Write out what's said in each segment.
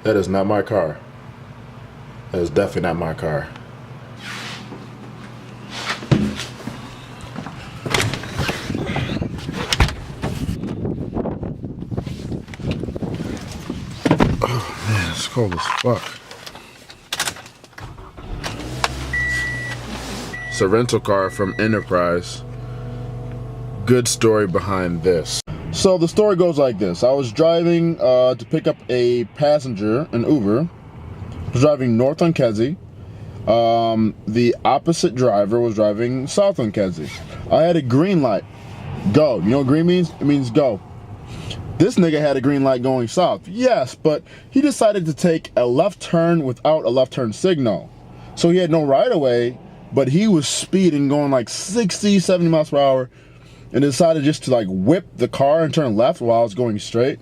That is not my car. That is definitely not my car. Oh man, it's cold as fuck. It's a rental car from Enterprise. Good story behind this. So the story goes like this. I was driving to pick up a passenger, an Uber. I was driving north on Kedzie. The opposite driver was driving south on Kedzie. I had a green light. Go. You know what green means? It means go. This nigga had a green light going south. Yes, but he decided to take a left turn without a left turn signal. So he had no right of way, but he was speeding, going like 60, 70 miles per hour, and decided just to like whip the car and turn left while I was going straight.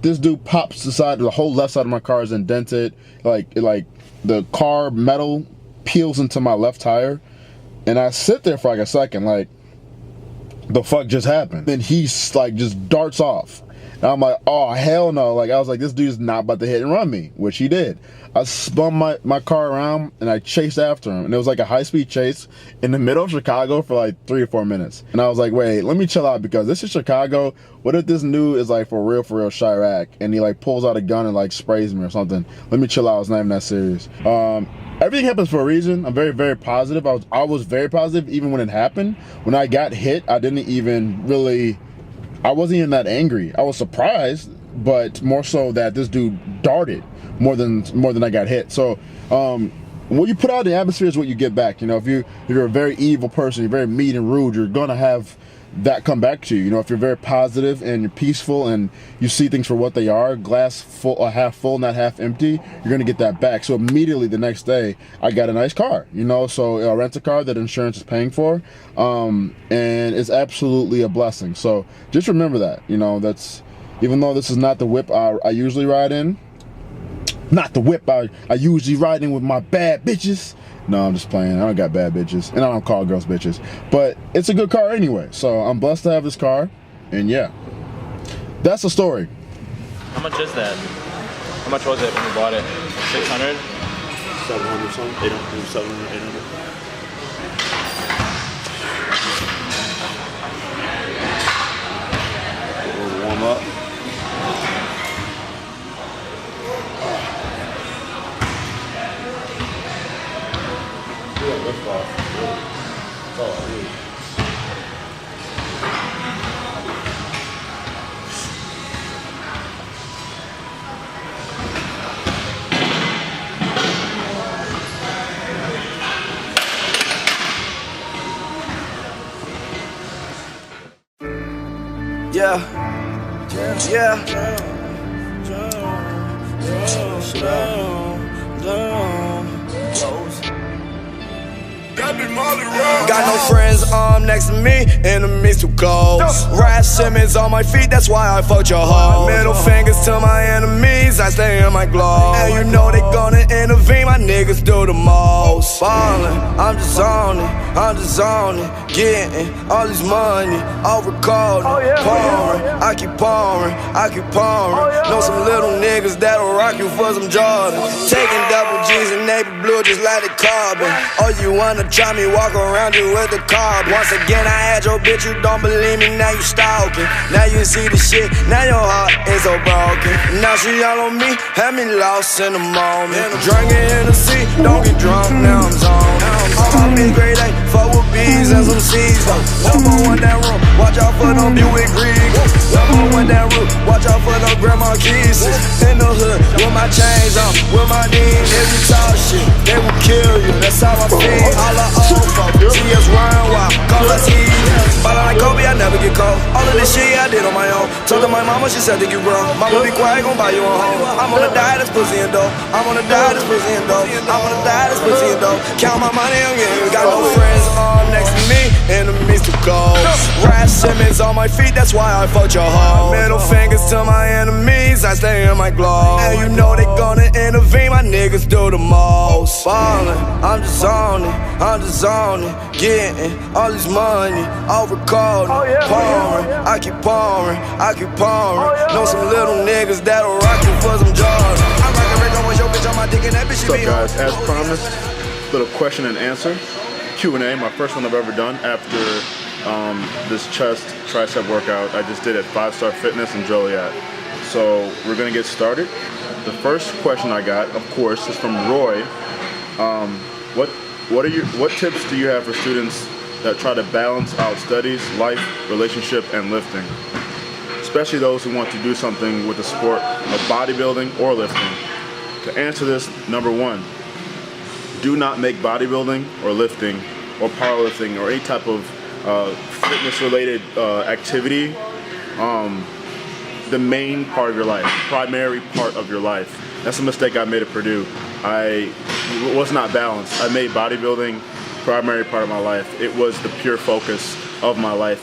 This dude pops the side, the whole left side of my car is indented. Like the car metal peels into my left tire, and I sit there for like a second, like, the fuck just happened? Then he's like just darts off. And I'm like, oh, hell no. Like, I was like, this dude's not about to hit and run me, which he did. I spun my car around and I chased after him. And it was like a high-speed chase in the middle of Chicago for like 3 or 4 minutes. And I was like, wait, let me chill out, because this is Chicago. What if this dude is like for real Chirac, and he like pulls out a gun and like sprays me or something? Let me chill out. It's not even that serious. Everything happens for a reason. I'm very, very positive. I was very positive even when it happened. When I got hit, I wasn't even that angry. I was surprised, but more so that this dude darted more than I got hit. So what you put out in the atmosphere is what you get back. You know, if you're a very evil person, you're very mean and rude, you're gonna have that come back to you. You know, if you're very positive and you're peaceful and you see things for what they are, glass full, half full, not half empty, you're gonna get that back. So immediately the next day, I got a nice car. You know, so I rent a car that insurance is paying for, and it's absolutely a blessing. So just remember that. You know, that's, even though this is not the whip I usually ride in, not the whip I usually ride in with my bad bitches. No, I'm just playing. I don't got bad bitches, and I don't call girls bitches. But it's a good car anyway, so I'm blessed to have this car, and yeah, that's the story. How much is that? How much was it when you bought it? 600? 700 something. 800, 700, 800. We'll warm up. Lift off. That's all I need. Yeah. Got no friends next to me, enemies too close. Rap Simmons on my feet, that's why I fucked your hoe. Middle fingers to my enemies, I stay in my glow. And you know they gonna intervene, my niggas do the most. Ballin', I'm just on it, getting all this money, all recording, pouring, I keep pouring. Know some little niggas that'll rock you for some Jordans. Taking double G's and navy blue just like the carbon. Oh, you wanna try me, walk around you with the carbon. Once again, I had your bitch, you don't believe me, now you stalking. Now you see the shit, now your heart is so broken. Now she all on me, had me lost in the moment. Drinking in the sea, don't get drunk, now I'm zoned. All my bitch grade A, fuck with B's and some C's though. Number one that room, watch out for them Buick Regal. Number one that room, watch out for them grandma keys. In the hood, with my chains on, with my knees. If you talk shit, they will kill you, that's how I feel. All the old folks, see us run wild, call us heat. Ballin' like Kobe, I never get cold. All of this shit I did on my own. Told her my mama, she said to get wrong. Mama be quiet, gon' buy you a home. I'm gonna die, this pussy and dope. I'm gonna die, this pussy and dope. I'm gonna die, this pussy and dope. Count my money, I'm getting. Got no friends next to me, enemies too close. Rap Simmons on my feet, that's why I fucked your hoe. Middle fingers to my enemies, I stay in my glow. And you know they gonna intervene, my niggas do the most. Ballin', I'm just on it, getting all this money, all recording, pouring, I keep pouring. Know some little niggas that'll rock you for some Jordans. I'm rockin' guys, as promised, little question and answer, Q&A, my first one I've ever done after this chest tricep workout I just did at 5-Star Fitness in Joliet. So we're gonna get started. The first question I got, of course, is from Roy. What tips do you have for students that try to balance out studies, life, relationship, and lifting? Especially those who want to do something with the sport of bodybuilding or lifting. To answer this, number one, do not make bodybuilding or lifting or powerlifting or any type of fitness-related activity the main part of your life, primary part of your life. That's a mistake I made at Purdue. I was not balanced. I made bodybuilding primary part of my life. It was the pure focus of my life.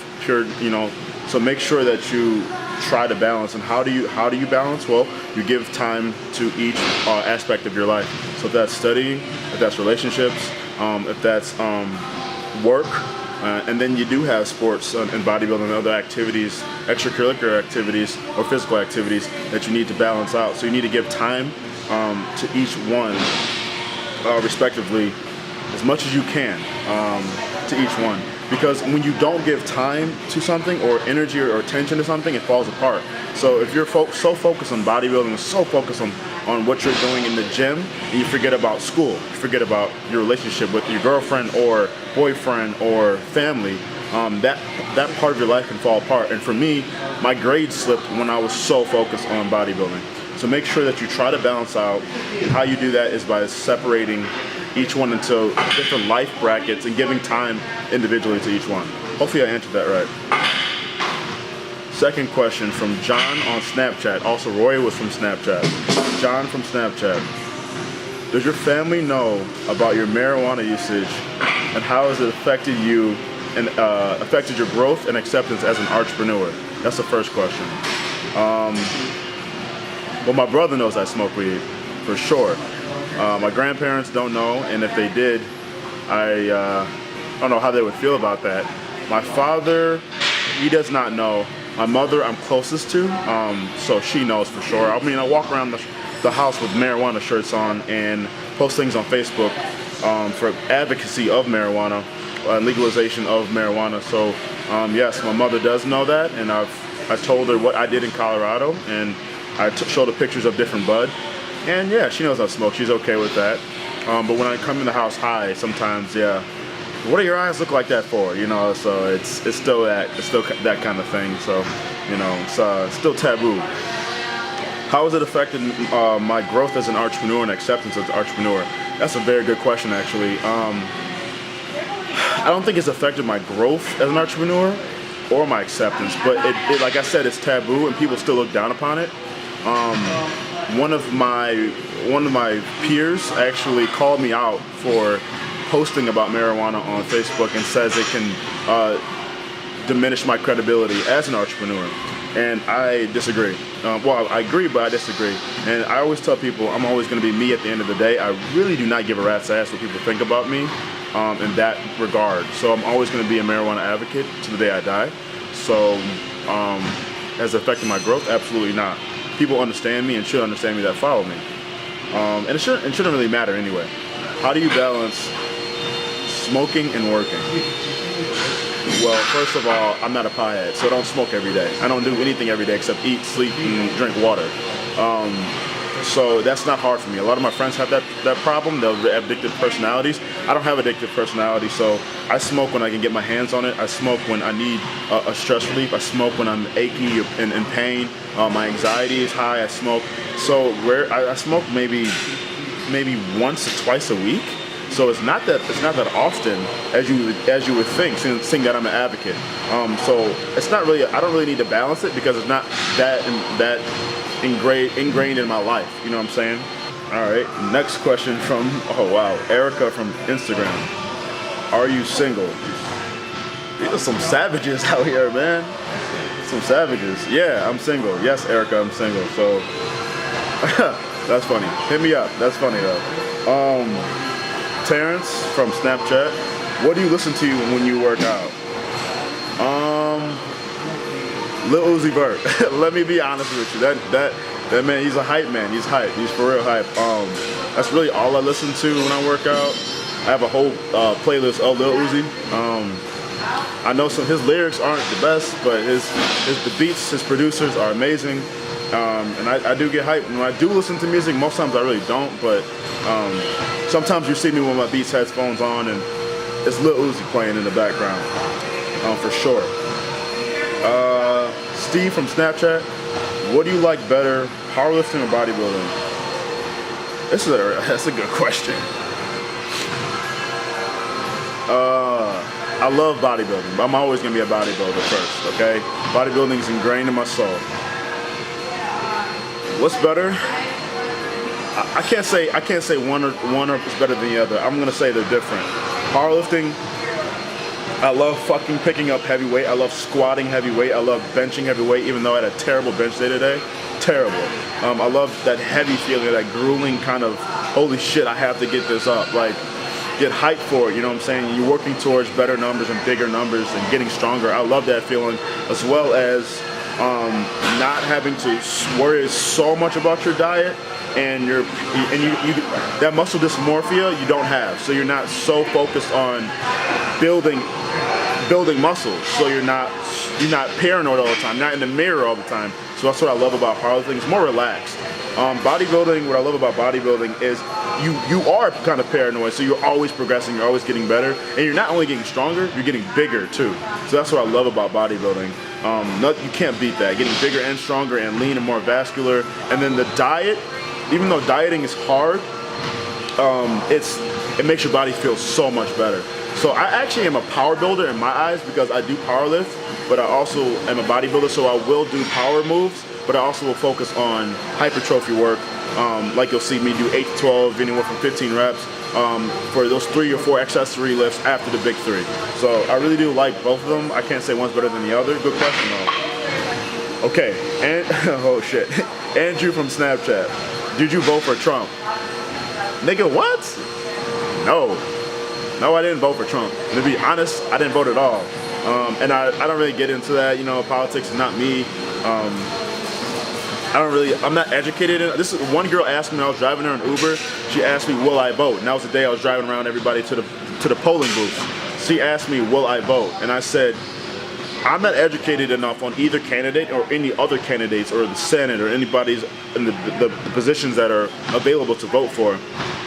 So make sure that you try to balance. And how do you balance? Well, you give time to each aspect of your life. So if that's studying, if that's relationships, if that's work, and then you do have sports and bodybuilding and other activities, extracurricular activities or physical activities that you need to balance out. So you need to give time to each one, respectively, as much as you can to each one. Because when you don't give time to something or energy or attention to something, it falls apart. So if you're so focused on bodybuilding, so focused on what you're doing in the gym, and you forget about school, you forget about your relationship with your girlfriend or boyfriend or family, that part of your life can fall apart. And for me, my grades slipped when I was so focused on bodybuilding. So make sure that you try to balance out. And how you do that is by separating each one into different life brackets and giving time individually to each one. Hopefully I answered that right. Second question from John on Snapchat. Also, Roy was from Snapchat. John from Snapchat. Does your family know about your marijuana usage, and how has it affected you and affected your growth and acceptance as an entrepreneur? That's the first question. Well, my brother knows I smoke weed, for sure. My grandparents don't know, and if they did, I don't know how they would feel about that. My father, he does not know. My mother, I'm closest to, so she knows for sure. I mean, I walk around the house with marijuana shirts on and post things on Facebook for advocacy of marijuana, legalization of marijuana. So yes, my mother does know that, and I told her what I did in Colorado, and I showed her pictures of different bud. And yeah, she knows I smoke. She's okay with that. But when I come in the house high, sometimes, yeah, what do your eyes look like that for? So it's still that kind of thing. So, it's still taboo. How has it affected my growth as an entrepreneur and acceptance as an entrepreneur? That's a very good question, actually. I don't think it's affected my growth as an entrepreneur or my acceptance, but it like I said, it's taboo and people still look down upon it. One of my peers actually called me out for posting about marijuana on Facebook and says it can diminish my credibility as an entrepreneur. And I disagree. Well, I agree, but I disagree. And I always tell people I'm always going to be me at the end of the day. I really do not give a rat's ass what people think about me in that regard. So I'm always going to be a marijuana advocate to the day I die. So has it affected my growth? Absolutely not. People understand me and should understand me that follow me. And it shouldn't really matter anyway. How do you balance smoking and working? Well, first of all, I'm not a pothead, so I don't smoke every day. I don't do anything every day except eat, sleep, and drink water. So that's not hard for me. A lot of my friends have that problem. They're addictive personalities. I don't have addictive personality, so I smoke when I can get my hands on it. I smoke when I need a stress relief. I smoke when I'm achy and in pain. My anxiety is high. I smoke. So I smoke maybe once or twice a week. So it's not that often as you would think, seeing that I'm an advocate. So it's not really. I don't really need to balance it because it's not that ingrained in my life. You know what I'm saying? All right. Next question from Erica from Instagram. Are you single? These are some savages out here, man. Some savages. Yeah, I'm single. Yes, Erica, I'm single. So that's funny. Hit me up. That's funny though. Terrence from Snapchat. What do you listen to when you work out? Lil Uzi Vert. Let me be honest with you. That man, he's a hype man. He's hype. He's for real hype. That's really all I listen to when I work out. I have a whole playlist of Lil Uzi. I know his lyrics aren't the best, but the beats, his producers are amazing. And I do get hyped. When I do listen to music, most times I really don't, but sometimes you see me with my Beats headphones on and it's Lil Uzi playing in the background, for sure. Steve from Snapchat, what do you like better, powerlifting or bodybuilding? That's a good question. I love bodybuilding, but I'm always gonna be a bodybuilder first, okay? Bodybuilding is ingrained in my soul. What's better? I can't say one is better than the other. I'm gonna say they're different. Powerlifting, I love fucking picking up heavy weight. I love squatting heavy weight. I love benching heavy weight, even though I had a terrible bench day today. Terrible. I love that heavy feeling, that grueling kind of, holy shit, I have to get this up. Like, get hyped for it, you know what I'm saying? You're working towards better numbers and bigger numbers and getting stronger. I love that feeling, as well as not having to worry so much about your diet and you that muscle dysmorphia you don't have. So you're not so focused on building muscles. So you're not paranoid all the time. You're not in the mirror all the time. So that's what I love about powerlifting. It's more relaxed. Bodybuilding, what I love about bodybuilding is you are kind of paranoid, so you're always progressing, you're always getting better, and you're not only getting stronger, you're getting bigger too. So that's what I love about bodybuilding. You can't beat that. Getting bigger and stronger and lean and more vascular. And then the diet, even though dieting is hard, it makes your body feel so much better. So I actually am a power builder in my eyes because I do power lift, but I also am a bodybuilder, so I will do power moves, but I also will focus on hypertrophy work. Like you'll see me do 8 to 12, anywhere from 15 reps for those 3 or 4 accessory lifts after the big 3. So I really do like both of them. I can't say one's better than the other. Good question though. Okay, and oh shit. Andrew from Snapchat, did you vote for Trump? Nigga, what? No, I didn't vote for Trump. And to be honest, I didn't vote at all. And I don't really get into that, you know, politics is not me. I'm not educated in it. This is one girl asked me when I was driving her in Uber, she asked me, will I vote? And that was the day I was driving around everybody to the polling booth. She asked me, will I vote? And I said, I'm not educated enough on either candidate or any other candidates or the Senate or anybody's in the positions that are available to vote for.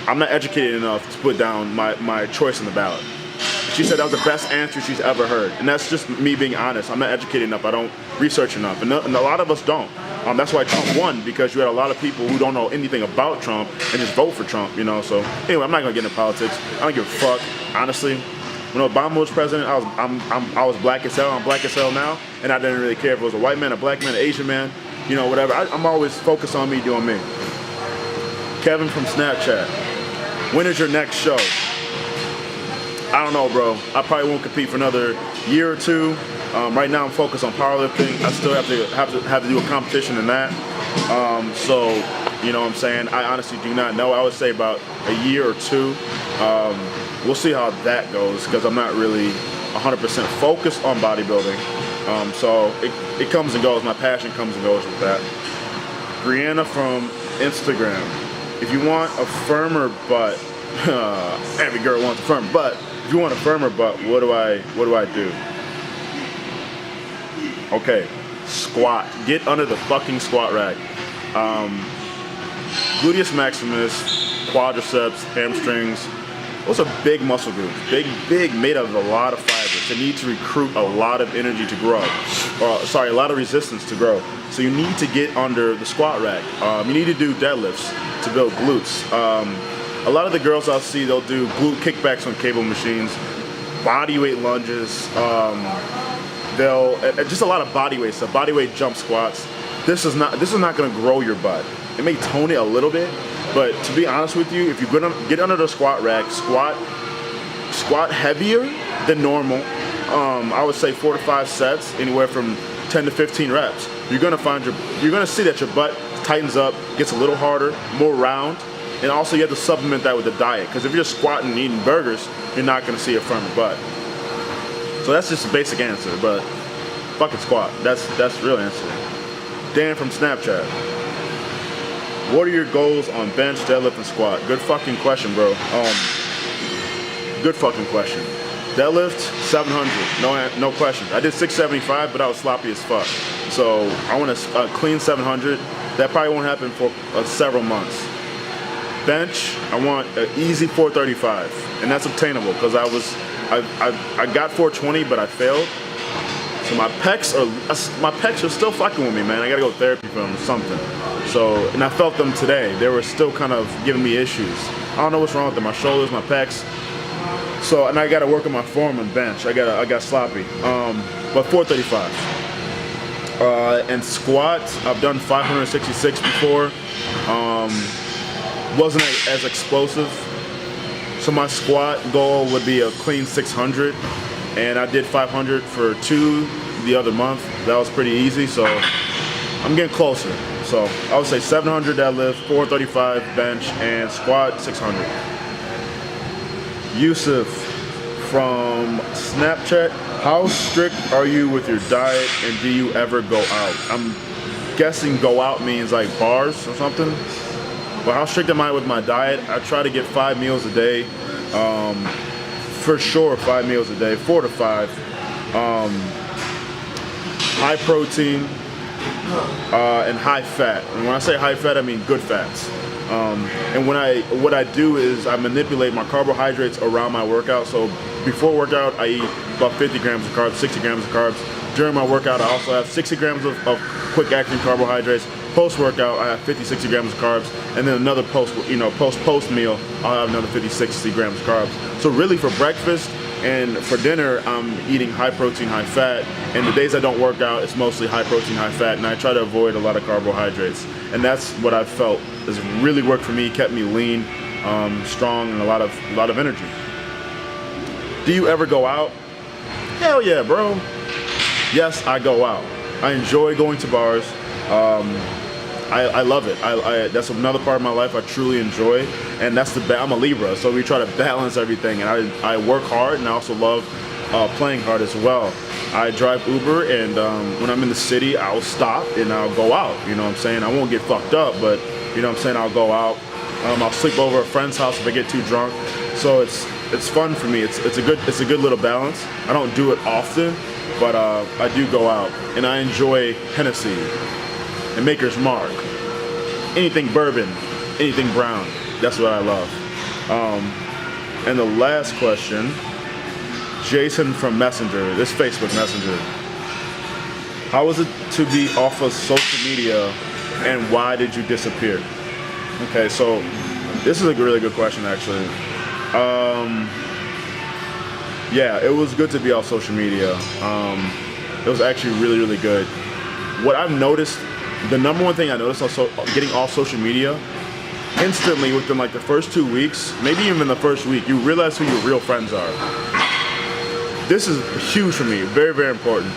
I'm not educated enough to put down my choice on the ballot. She said that was the best answer she's ever heard. And that's just me being honest. I'm not educated enough. I don't research enough. And a lot of us don't. That's why Trump won, because you had a lot of people who don't know anything about Trump and just vote for Trump, you know. So anyway, I'm not gonna get into politics. I don't give a fuck, honestly. When Obama was president, I was black as hell. I'm black as hell now, and I didn't really care if it was a white man, a black man, an Asian man, you know, whatever. I'm always focused on me doing me. Kevin from Snapchat, when is your next show? I don't know, bro. I probably won't compete for another year or 2. Right now I'm focused on powerlifting. I still have to do a competition in that. So, you know what I'm saying? I honestly do not know. I would say about a year or 2. We'll see how that goes, because I'm not really 100% focused on bodybuilding. So it comes and goes. My passion comes and goes with that. Brianna from Instagram, if you want a firmer butt, every girl wants a firm butt. If you want a firmer butt, what do I do? Okay, squat. Get under the fucking squat rack. Gluteus maximus, quadriceps, hamstrings. Those are big muscle groups. Big, made of a lot of fibers. They need to recruit a lot of energy to grow. A lot of resistance to grow. So you need to get under the squat rack. You need to do deadlifts to build glutes. A lot of the girls I'll see, they'll do glute kickbacks on cable machines, body weight lunges, they'll just a lot of body weight stuff, body weight jump squats. This is not going to grow your butt. It may tone it a little bit, but to be honest with you, if you're going to get under the squat rack, squat heavier than normal. I would say 4 to 5 sets, anywhere from 10 to 15 reps. You're going to see that your butt tightens up, gets a little harder, more round. And also you have to supplement that with the diet, because if you're just squatting and eating burgers, you're not going to see a firmer butt. So that's just a basic answer, but fucking squat. That's the real answer. Dan from Snapchat. What are your goals on bench, deadlift, and squat? Good fucking question, bro. Good fucking question. Deadlift, 700, no question. I did 675, but I was sloppy as fuck. So I want a clean 700. That probably won't happen for several months. Bench, I want an easy 435, and that's obtainable because I got 420, but I failed. So my pecs are still fucking with me, man. I gotta go to therapy for them or something. So, and I felt them today. They were still kind of giving me issues. I don't know what's wrong with them. My shoulders, my pecs. So, and I gotta work on my form and bench. I got sloppy. But 435. And squat, I've done 566 before. Wasn't as explosive. So my squat goal would be a clean 600. And I did 500 for 2 the other month. That was pretty easy, so I'm getting closer. So I would say 700 deadlift, 435 bench, and squat 600. Yusuf from Snapchat, how strict are you with your diet and do you ever go out? I'm guessing go out means like bars or something. But how strict am I with my diet? I try to get 5 meals a day. For sure, 5 meals a day, 4 to 5. High protein and high fat. And when I say high fat, I mean good fats. And what I do is I manipulate my carbohydrates around my workout. So before workout, I eat about 50 grams of carbs, 60 grams of carbs. During my workout, I also have 60 grams of quick acting carbohydrates. Post-workout, I have 50, 60 grams of carbs, and then another post meal, I'll have another 50, 60 grams of carbs. So really for breakfast and for dinner, I'm eating high protein, high fat, and the days I don't work out, it's mostly high protein, high fat, and I try to avoid a lot of carbohydrates. And that's what I've felt has really worked for me, kept me lean, strong, and a lot of energy. Do you ever go out? Hell yeah, bro. Yes, I go out. I enjoy going to bars. I love it. That's another part of my life I truly enjoy, and that's I'm a Libra, so we try to balance everything. And I work hard, and I also love playing hard as well. I drive Uber, and when I'm in the city, I'll stop and I'll go out. You know what I'm saying? I won't get fucked up, but you know what I'm saying? I'll go out. I'll sleep over at a friend's house if I get too drunk. So it's fun for me. It's a good little balance. I don't do it often, but I do go out, and I enjoy Hennessy and Maker's Mark, anything bourbon, anything brown. That's what I love. And the last question, Jason from Messenger, this Facebook Messenger. How was it to be off of social media, and why did you disappear? Okay, so this is a really good question, actually. Yeah, it was good to be off social media. It was actually really, really good. What I've noticed, the number one thing I noticed also getting off social media, instantly within like the first 2 weeks, maybe even the first week, you realize who your real friends are. This is huge for me, very, very important,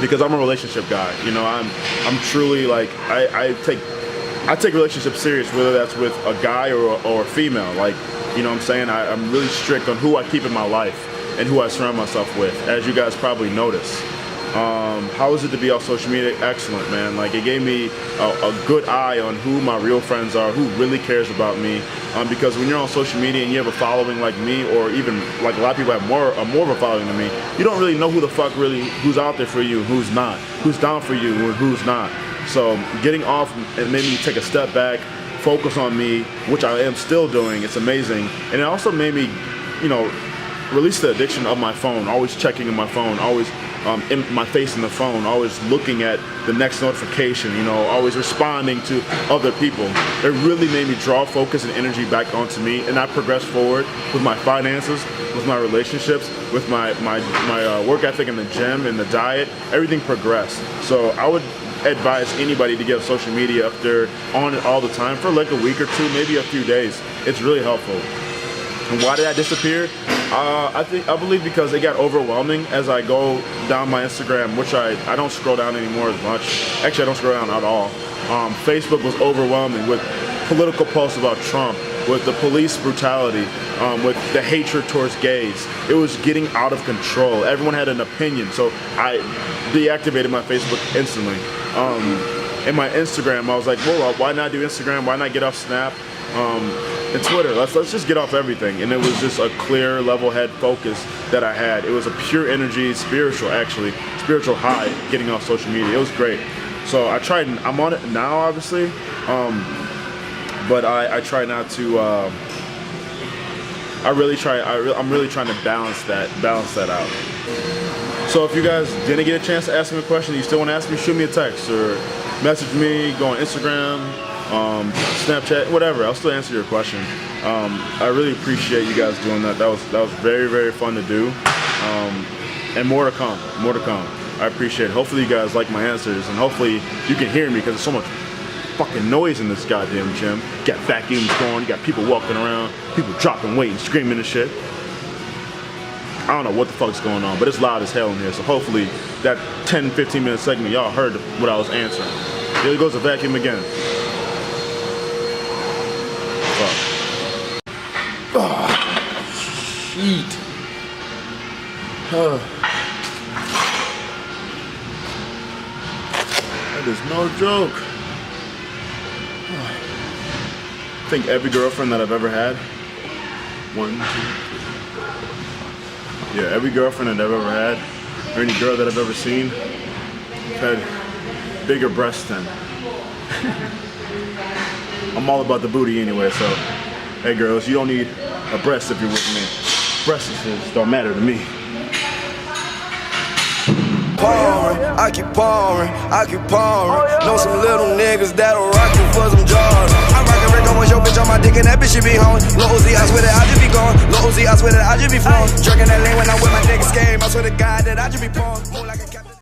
because I'm a relationship guy. You know, I'm truly like, I take relationships serious, whether that's with a guy or a female. Like, you know what I'm saying? I'm really strict on who I keep in my life and who I surround myself with, as you guys probably notice. How is it to be on social media? Excellent, man. Like, it gave me a good eye on who my real friends are, who really cares about me. Because when you're on social media and you have a following like me, or even like a lot of people have more of a following than me, you don't really know who the fuck who's out there for you and who's not, who's down for you and who's not. So getting off, it made me take a step back, focus on me, which I am still doing. It's amazing. And it also made me, you know, release the addiction of my phone, always checking in my phone, always in my face in the phone, always looking at the next notification, you know, always responding to other people. It really made me draw focus and energy back onto me, and I progressed forward with my finances, with my relationships, with my work ethic in the gym and the diet. Everything progressed. So I would advise anybody to get on social media if they're on it all the time for like a week or two, maybe a few days. It's really helpful. And why did I disappear? I believe because it got overwhelming as I go down my Instagram, which I don't scroll down anymore as much. Actually, I don't scroll down at all. Facebook was overwhelming with political posts about Trump, with the police brutality, with the hatred towards gays. It was getting out of control. Everyone had an opinion, so I deactivated my Facebook instantly. in my Instagram, I was like, well, why not do Instagram? Why not get off Snap and Twitter? Let's just get off everything. And it was just a clear, level head focus that I had. It was a pure energy, spiritual high getting off social media. It was great. So I tried, I'm on it now, obviously, but I try not to. I'm really trying to balance that out. So if you guys didn't get a chance to ask me a question, you still want to ask me, shoot me a text or message me, go on Instagram, Snapchat, whatever. I'll still answer your question. I really appreciate you guys doing that. That was very, very fun to do, and more to come. More to come. I appreciate it. Hopefully you guys like my answers, and hopefully you can hear me because there's so much fucking noise in this goddamn gym. You got vacuums going, you got people walking around, people dropping weight and screaming and shit. I don't know what the fuck's going on, but it's loud as hell in here, so hopefully that 10-15 minute segment y'all heard what I was answering. There goes the vacuum again. Fuck. Oh, shit. That is no joke. I think every girlfriend that I've ever had, 1, 2, 3. Yeah, every girlfriend that I've ever had, or any girl that I've ever seen, had bigger breasts than. I'm all about the booty anyway, so hey girls, you don't need a breast if you're with me. Breasts don't matter to me. I keep pouring, I keep pouring. Know some little niggas that'll rock you for some Jordans. I rock a record with your bitch on my dick and that bitch should be home. Lil Uzi, I swear that I just be gone. Lil Uzi, I swear that I just be flowing. Drinking that lane when I'm with my niggas game. I swear to God that I just be pouring.